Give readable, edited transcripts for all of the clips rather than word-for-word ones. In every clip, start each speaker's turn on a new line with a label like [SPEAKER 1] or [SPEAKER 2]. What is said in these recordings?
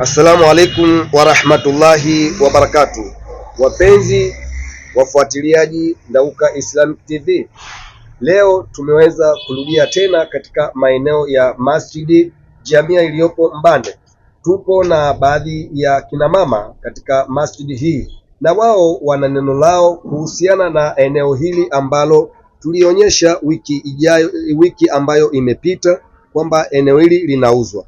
[SPEAKER 1] Assalamu alaikum warahmatullahi wabarakatuh. Wapenzi wafuatiliaji Ndauka Islamic TV, leo tumeweza kurudia tena katika maeneo ya Masjidi Jamia iliyopo Mbande. Tupo na baadhi ya kina mama katika masjidi hii, na wao wana neno lao kuhusiana na eneo hili ambalo tulionyesha wiki ambayo imepita kwamba eneo hili linauzwa.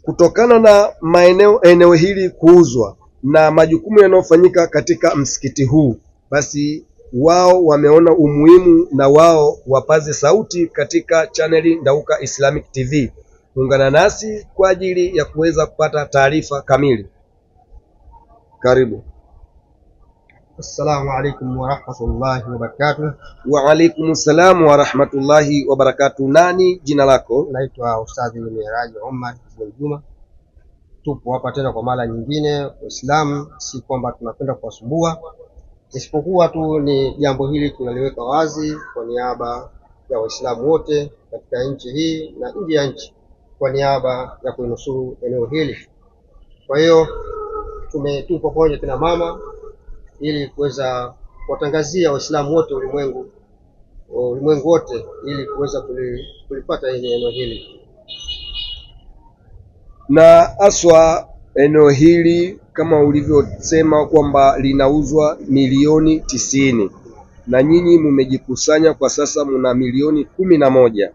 [SPEAKER 1] Kutokana na eneo hili kuuzwa na majukumu yanayofanyika katika msikiti huu, basi wao wameona umuhimu na wao wapaze sauti katika chaneli Ndauka Islamic TV. Ungana nasi kwa ajili ya kuweza kupata taarifa kamili. Karibu.
[SPEAKER 2] Assalamu alaikum warahmatullahi wabarakatuh.
[SPEAKER 1] Wa alaikum salam warahmatullahi wabarakatuh. Nani jina lako?
[SPEAKER 2] Naitwa Ustadhi Miraji Omar Juma. Tupo hapa tena kwa mara nyingine. Waislamu si kwamba tunapenda kuwasumbua, isipokuwa tu ni jambo hili tunaliweka wazi kwa niaba ya Waislamu wote katika nchi hii na nje ya nchi, kwa niaba ya kuinusuru eneo hili. Kwa hiyo tupo pamoja tena mama, ili kuweza kuwatangazia Waislamu wote ulimwengu wote, ili kuweza kulipata eneo hili.
[SPEAKER 1] Na aswa eneo hili kama ulivyosema kwamba linauzwa milioni 90, na nyinyi mumejikusanya kwa sasa muna milioni 11.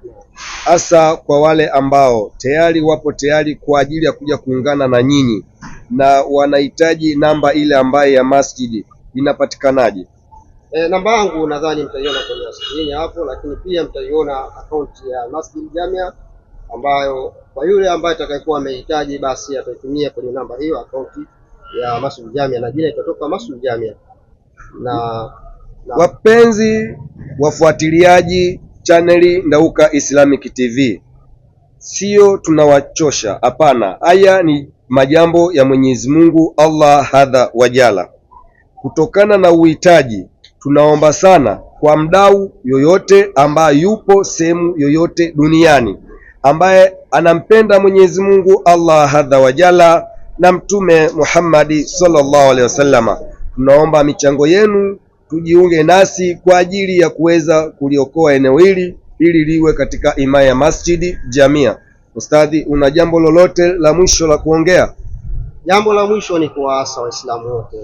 [SPEAKER 1] Hasa kwa wale ambao tayari wapo tayari kwa ajili ya kuja kuungana na nyinyi na wanahitaji namba ile ambayo ya masjidi, inapatikanaje?
[SPEAKER 2] Namba yangu nadhani mtaiona kwenye skrini hapo, lakini pia mtaiona akaunti ya Masjid Jamia, ambayo kwa yule ambaye atakayekuwa amehitaji basi ataitumia kwenye namba hiyo, akaunti ya Masjid Jamia, na jina itatoka Masjid Jamia. Na
[SPEAKER 1] wapenzi wafuatiliaji chaneli Ndauka Islamic TV, sio tunawachosha, hapana. Haya ni majambo ya Mwenyezi Mungu Allah hadha wajala. Kutokana na uhitaji, tunaomba sana kwa mdau yoyote ambaye yupo sehemu yoyote duniani ambaye anampenda Mwenyezi Mungu Allah hadha wajala na Mtume Muhammad sallallahu alaihi wasallama, tunaomba michango yenu, tujiunge nasi kwa ajili ya kuweza kuliokoa eneo hili ili liwe katika imaya ya Masjidi Jamia. Ustadhi, una jambo lolote la mwisho la kuongea?
[SPEAKER 2] Jambo la mwisho ni kuwaasa Waislamu wote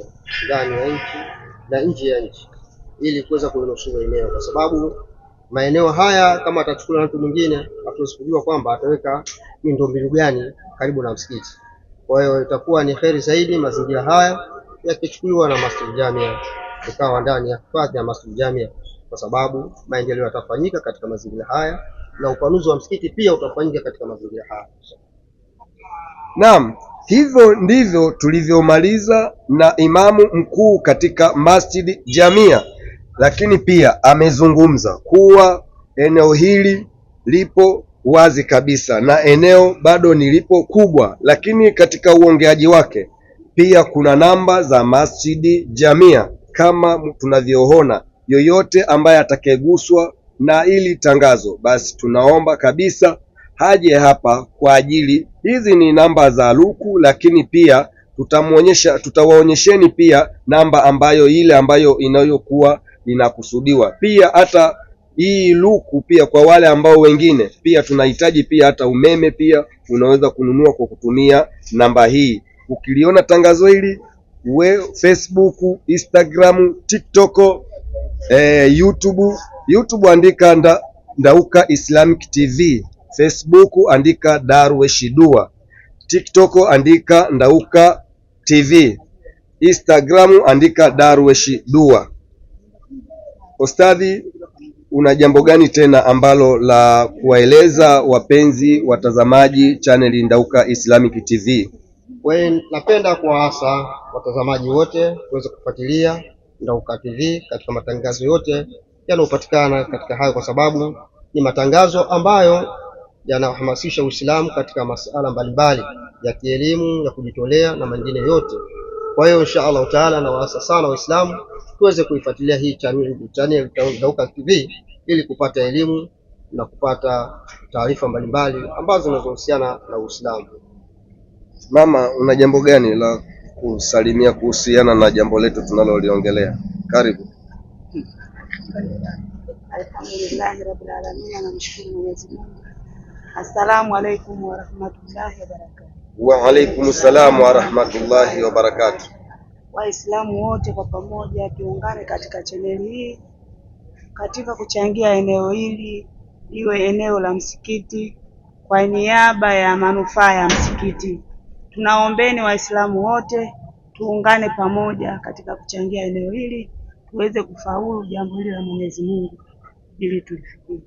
[SPEAKER 2] ndani ya nchi na nje ya nchi, ili kuweza kulinusuru eneo, kwa sababu maeneo haya kama atachukuliwa na mtu mwingine, hatuwezi kujua kwamba ataweka miundombinu gani karibu na msikiti. Kwa hiyo itakuwa ni kheri zaidi mazingira haya yakichukuliwa na Masjid Jamia, ikawa ndani ya hifadhi ya Masjid Jamia, kwa sababu maendeleo yatafanyika katika mazingira haya na upanuzi wa msikiti pia utafanyika katika mazingira haya.
[SPEAKER 1] Naam, hivyo ndivyo tulivyomaliza na imamu mkuu katika Masjid Jamia, lakini pia amezungumza kuwa eneo hili lipo wazi kabisa na eneo bado nilipo kubwa, lakini katika uongeaji wake pia kuna namba za Masjid Jamia kama tunavyoona. Yoyote ambaye atakayeguswa na ili tangazo, basi tunaomba kabisa haje hapa kwa ajili, hizi ni namba za luku, lakini pia tutawaonyesheni pia namba ambayo ile ambayo inayokuwa inakusudiwa. Pia hata hii luku pia kwa wale ambao wengine pia tunahitaji pia hata umeme pia unaweza kununua kwa kutumia namba hii. Ukiliona tangazo hili Facebook, Instagram, TikTok, YouTube andika Ndauka Islamic TV, Facebook andika Darwesh Dua, TikTok andika Ndauka TV, Instagram andika Darwesh Dua. Ustadhi, una jambo gani tena ambalo la kuwaeleza wapenzi watazamaji chaneli Ndauka Islamic TV?
[SPEAKER 2] Napenda kuwaasa watazamaji wote kuweza kufuatilia Ndauka TV katika matangazo yote yanayopatikana katika hayo, kwa sababu ni matangazo ambayo yanahamasisha Uislamu katika masuala mbalimbali ya kielimu, ya kujitolea na mengine yote. Kwa hiyo insha Allah taala nawaasa sana Waislamu tuweze kuifuatilia hii channel Ndauka TV ili kupata elimu na kupata taarifa mbalimbali ambazo zinazohusiana na Uislamu.
[SPEAKER 1] Mama, una jambo gani la kusalimia kuhusiana na jambo letu tunaloliongelea? Karibu.
[SPEAKER 3] Alhamdulillahi rabbil alamin, namshukuru Mwenyezi Mungu. Assalamu alaikum wa rahmatullahi wa barakatuh.
[SPEAKER 1] Wa alaikum salam wa rahmatullahi wa barakatuh.
[SPEAKER 3] Waislamu wote kwa pamoja tuungane katika chaneli hii katika kuchangia eneo hili iwe eneo la msikiti kwa niaba ya manufaa ya msikiti. Tunaombeni Waislamu wote tuungane pamoja katika kuchangia eneo hili tuweze kufaulu jambo hili la Mwenyezi Mungu ili tulifikie.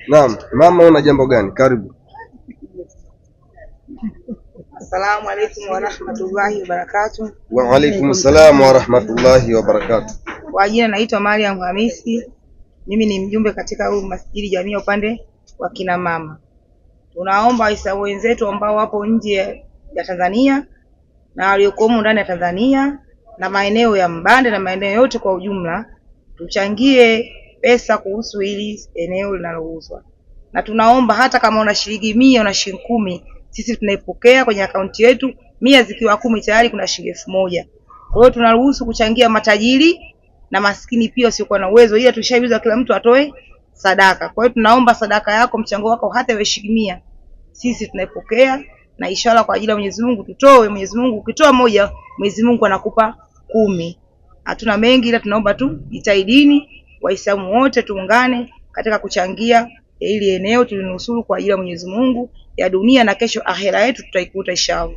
[SPEAKER 1] Naam, mama una jambo gani? Karibu.
[SPEAKER 4] Assalamu alaikum wa rahmatullahi wa barakatuh.
[SPEAKER 1] Wa alaikum salam wa rahmatullahi wa barakatuh.
[SPEAKER 4] Kwa jina naitwa Mariam Hamisi. Mimi ni mjumbe katika huu masjidi jamii upande wa kina mama. Tunaomba Waislamu wenzetu ambao wapo nje ya Tanzania na waliokuwa ndani ya Tanzania na maeneo ya Mbande na maeneo yote kwa ujumla tuchangie pesa kuhusu hili eneo linalouzwa. Na tunaomba hata kama una shilingi 100 una shilingi 10, sisi tunaipokea kwenye akaunti yetu. 100 zikiwa 10 tayari kuna shilingi 1000. Kwa hiyo tunaruhusu kuchangia matajiri na maskini pia usiokuwa na uwezo, ila tushaibiza kila mtu atoe sadaka. Kwa hiyo tunaomba sadaka yako, mchango wako hata iwe shilingi 100, sisi tunaipokea na inshallah kwa ajili ya Mwenyezi Mungu tutoe. Mwenyezi Mungu ukitoa moja, Mwenyezi Mungu anakupa 10. Hatuna mengi, ila tunaomba tu jitahidini Waislamu wote tuungane katika kuchangia ili eneo tulinusuru kwa ajili ya Mwenyezi Mungu ya dunia na kesho akhera yetu tutaikuta inshallah.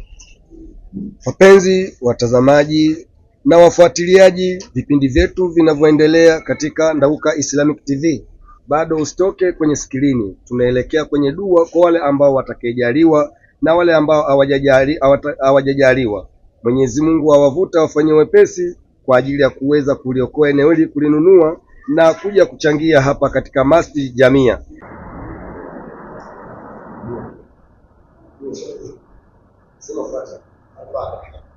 [SPEAKER 1] Wapenzi watazamaji na wafuatiliaji vipindi vyetu vinavyoendelea katika Ndauka Islamic TV, bado usitoke kwenye skrini. Tunaelekea kwenye dua kwa wale ambao watakejaliwa na wale ambao hawajajaliwa. Mwenyezi Mungu awavuta wafanye wepesi kwa ajili ya kuweza kuliokoa eneo hili, kulinunua na kuja kuchangia hapa katika Masjid Jamia.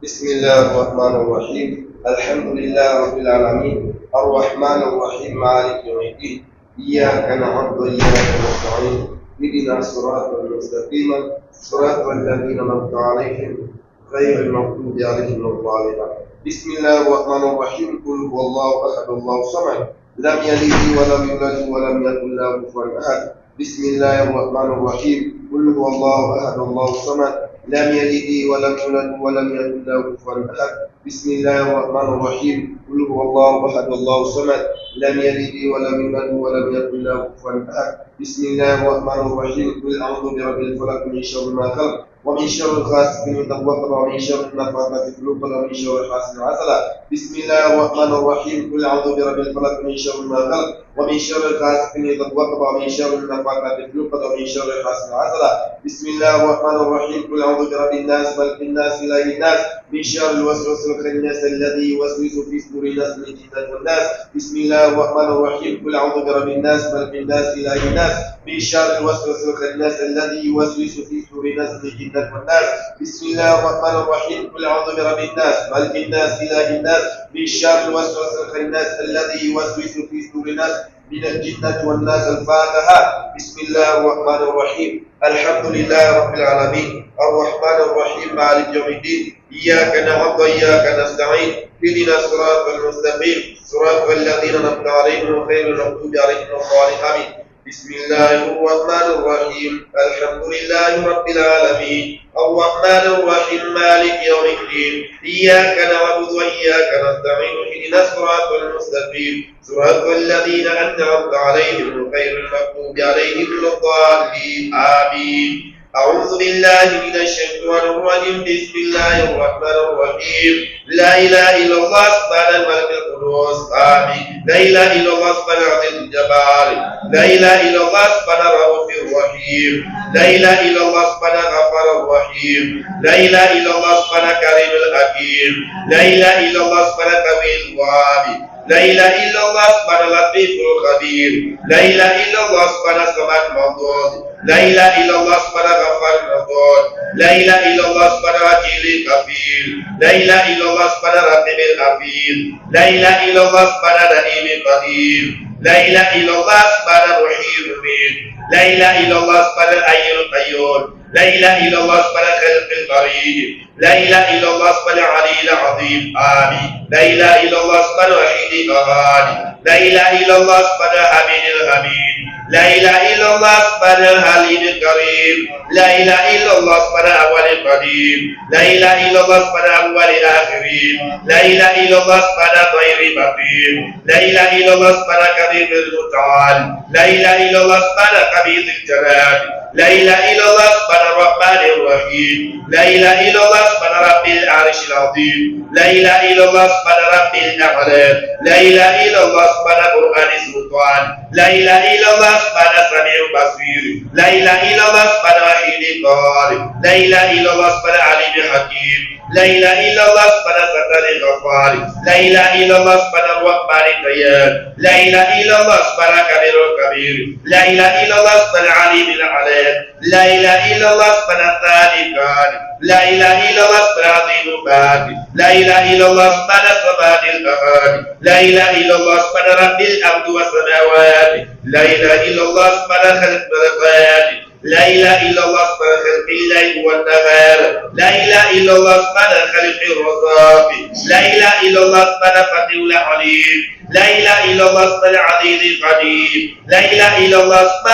[SPEAKER 1] Bismillahir Rahmanir Rahim. Alhamdulillahi Rabbil Alamin. Arrahmanir Rahim. Maliki Yawmiddin. Iyyaka na'budu wa iyyaka nasta'in. Ihdinas siratal mustaqim. Siratal ladzina an'amta 'alaihim ghayril maghdubi 'alaihim waladdallin. Bismillahir Rahmanir Rahim. Qul huwallahu ahad, Allahus samad. Lam yalid wa lam yulad wa lam yakul lahu kufuwan ahad. Bismillahir Rahmanir Rahim. Qul huwallahu ahad, Allahus samad. لم يلد ولم يولد ولم يكن له كفوا أحد. بسم الله الرحمن الرحيم. قل هو الله أحد الله الصمد. لم يلد ولم يولد ولم يكن له كفوا أحد. بسم الله الرحمن الرحيم. قل أعوذ برب الفلق من شر ما خلق ومن شر غاسق إذا وقب ومن شر النفاثات في العقد ومن شر حاسد إذا حسد. بسم الله الرحمن الرحيم. قل أعوذ برب الفلق من شر ما خلق ومن شر غاسق إذا وقب ومن شر النفاثات في العقد ومن شر حاسد إذا حسد. بسم الله الرحمن الرحيم. قل أعوذ برب الناس ملك الناس إله الناس من شر الوسواس الخناس الذي يوسوس في صدور الناس من الجنة والناس. بسم الله الرحمن الرحيم. قل أعوذ برب الناس ملك الناس إله الناس من شر الوسواس الخناس الذي يوسوس في صدور الناس من الجنة والناس. بسم الله الرحمن الرحيم. قل أعوذ برب الناس ملك الناس إله الناس من شر الوسواس الخناس الذي يوسوس في صدور الناس من الجنة والناس. الفاتحة. بسم الله الرحمن الرحيم. الحمد لله رب العالمين الرحمن الرحيم مالك يوم الدين. إياك نعبد وإياك نستعين. اهدنا الصراط المستقيم صراط الذين أنعمت عليهم غير المغضوب عليهم ولا الضالين آمين. بسم الله الرحمن الرحيم. الحمد لله رب العالمين الرحمن الرحيم مالك يوم الدين. إياك نعبد وإياك نستعين. اهدنا الصراط المستقيم صراط الذين أنعمت عليهم غير المغضوب عليهم ولا الضالين آمين. أعوذ بالله من الشيطان الرجيم. بسم الله الرحمن الرحيم. لا إله إلا الله سبحان الملك القدوس آمين. لا إله إلا الله سبحان العزيز الجبار. لا إله إلا الله سبحان الرؤوف الرحيم. لا إله إلا الله سبحان الغفار الرحيم. لا إله إلا الله سبحان كريم الحكيم. لا إله إلا الله سبحان قوي الوهاب. لا إله إلا الله سبحان اللطيف الخبير. لا إله إلا الله سبحان السماء الموضوع. لا إله إلا الله سبحان غفار الموضوع. لا إله إلا الله سبحان وكيل الكفيل. لا إله إلا الله سبحان رقيب الحفيظ. لا إله إلا الله سبحان رحيم قدير. لا إله إلا الله سبحان الرحيم المبين. لا إله إلا الله سبحان الحي القيوم.
[SPEAKER 5] لا إله إلا الله اسم الخلق القريب، لا إله إلا الله اسم العلي العظيم آمين. لا إله إلا الله اسم الوحيد القهار، لا إله إلا الله اسم الحميد الحميد، لا إله إلا الله اسم الحليم الكريم، لا إله إلا الله اسم الأول القديم، لا إله إلا الله اسم الأول الآخرين، لا إله إلا الله اسم الغير بقيم، لا إله إلا الله اسم الكبير المتعال، لا إله إلا الله اسم الكبير الجلال، لا إله إلا الله اسم الرحمن الرحيم، لا إله إلا الله اسم رب العرش العظيم، لا إله إلا الله اسم رب الأعلى، لا إله إلا الله اسم القرآن السلطان، لا إله إلا الله اسم السميع البصير، لا إله إلا الله اسم الوحيد القهار، لا إله إلا الله اسم العليم الحكيم، لا إله إلا الله اسم الستار الغفار، لا إله إلا الله اسم الرحمن الديان، لا إله إلا الله اسم الكبير الكبير، لا إله إلا الله اسم العليم العلي، لا إله إلا الله اسم الثاني الكان، لا إله إلا الله اسم العظيم الباقي، لا إله إلا الله اسم الصمد الأحد، لا إله إلا الله اسم رب الأرض والسماوات، لا إله إلا الله اسم خلق الخلقات، لا إله إلا الله اسم خلق الليل والنهار، لا إله إلا الله اسم خلق الرزاق، لا إله إلا الله اسم فتح العليم، لا إله إلا الله اسم العزيز القدير، لا إله إلا الله اسم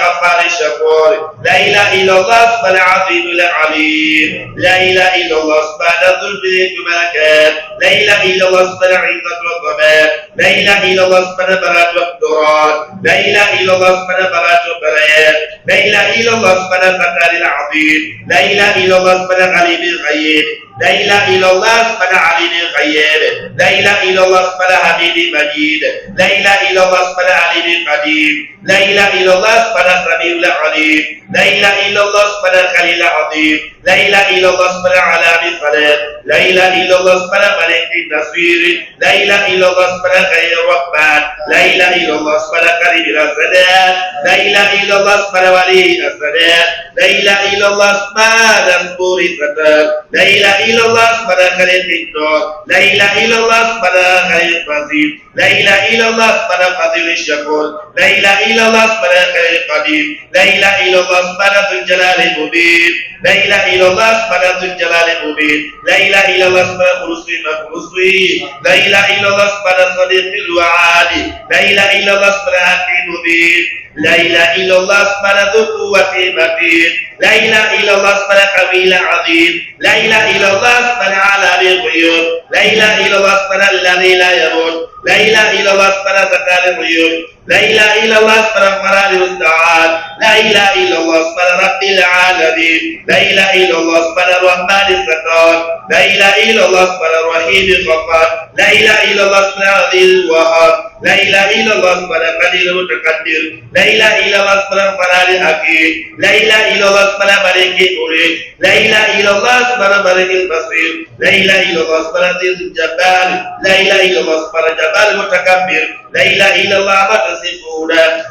[SPEAKER 5] غفار الشكور، لا إله إلا الله اسم العظيم العليم، لا إله إلا الله اسم ذو الجلال والإكرام، لا إله إلا الله اسم العزة والجمال، لا إله إلا الله اسم البراءة والقدرات، لا إله إلا الله اسم البراءة والبراءات، لا إله إلا الله اسم الفتى العظيم، لا إله إلا الله اسم الغليب الغيب، لا إله إلا الله اسم العليم الغيب، لا إله إلا الله اسم الحميد المجيد، لا إله إلا الله اسم العليم القديم، لا إله إلا الله اسم السميع العليم، لا إله إلا الله اسم الخليل العظيم، لا إله إلا الله اسم العلام الصلاة، لا إله إلا الله اسم الملك النصير، لا إله إلا الله اسم الخير الرحمن، لا إله إلا الله اسم الكريم السلام، لا إله إلا الله اسم الولي السلام، لا إله إلا الله اسم الأسبور الستار، لا إله إلا الله اسم الخليل النور، لا إله إلا الله اسم الخير الفضيل، لا إله إلا الله اسم الفضيل الشكور، لا إله إلا الله اسم الخير القدير، لا إله إلا الله اسم ذو الجلال المبين، لا إله إلا الله اسم ذو الجلال المبين، لا إله إلا الله اسم القدسي المقدسي، لا إله إلا الله اسم الصديق الوعد، لا إله إلا الله اسم الحكيم المبين، لا إله إلا الله اسم ذو القوة المتين، لا إله إلا الله اسم القوي العظيم، لا إله إلا الله اسم العالم الغيوب، لا إله إلا الله اسم الذي لا يموت، لا إله إلا الله اسم ستار الغيوب، لا إله إلا الله اسم القرآن المستعان، لا إله إلا الله اسم رب العالمين، لا إله إلا الله اسم الرحمن الستار، لا إله إلا الله اسم الرحيم الغفار، لا إله إلا الله اسم العزيز الوهاب، لا إله إلا الله اسم القدير المتقدر، لا إله إلا الله اسم الفراد الحكيم، لا إله إلا الله اسم الملك المريد، لا إله إلا الله اسم الملك البصير، لا إله إلا الله اسم العزيز الجبار، لا إله إلا الله اسم الجبار المتكبر، لا إله إلا الله ما تصفون،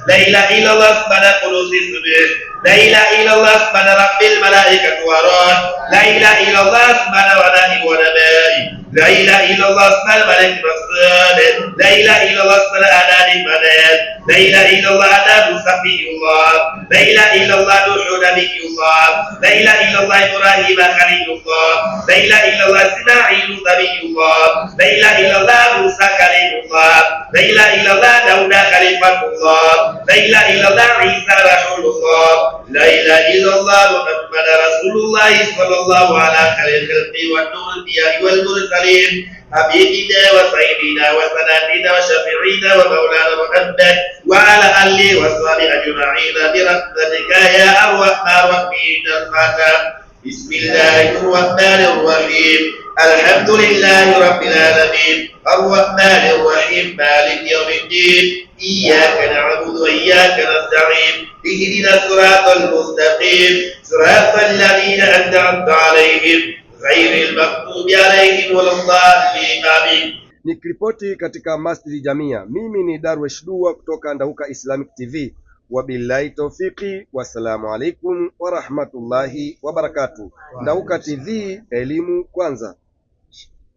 [SPEAKER 5] لا إله إلا الله اسم القدوس السبح، لا إله إلا الله اسم رب الملائكة والروح، لا إله إلا الله اسم ونائب ونبائي، لا إله إلا الله اسم الملك المصالح، لا إله إلا الله اسم الأنان المنال، لا إله إلا الله آدم صفي الله، لا إله إلا الله نوح نبي الله، لا إله إلا الله إبراهيم خليل الله، لا إله إلا الله إسماعيل نبي الله، لا إله إلا الله موسى كليم الله، لا إله إلا الله داود خليفة الله، لا إله إلا الله عيسى رسول الله، لا إله إلا الله محمد رسول الله صلى الله على خير الخلق والنور الأنبياء والمرسلين، حبيبنا وسيدنا وسندنا وشفيعنا ومولانا محمد وعلى آله وصحبه أجمعين برحمتك يا أرحم الراحمين. الفاتحة. بسم الله الرحمن الرحيم. الحمد لله رب العالمين الرحمن الرحيم مالك يوم الدين إياك نعبد وإياك نستعين اهدنا الصراط المستقيم صراط الذين أنعمت عليهم غير المغضوب عليهم ولا الضالين آمين.
[SPEAKER 1] Nikiripoti katika Masjidi Jamia, mimi ni Darwesh Dua kutoka Ndauka Islamic TV. Wabillahi tawfiki, wassalamu alaikum wa rahmatullahi wa barakatuh. Ndauka TV, elimu kwanza.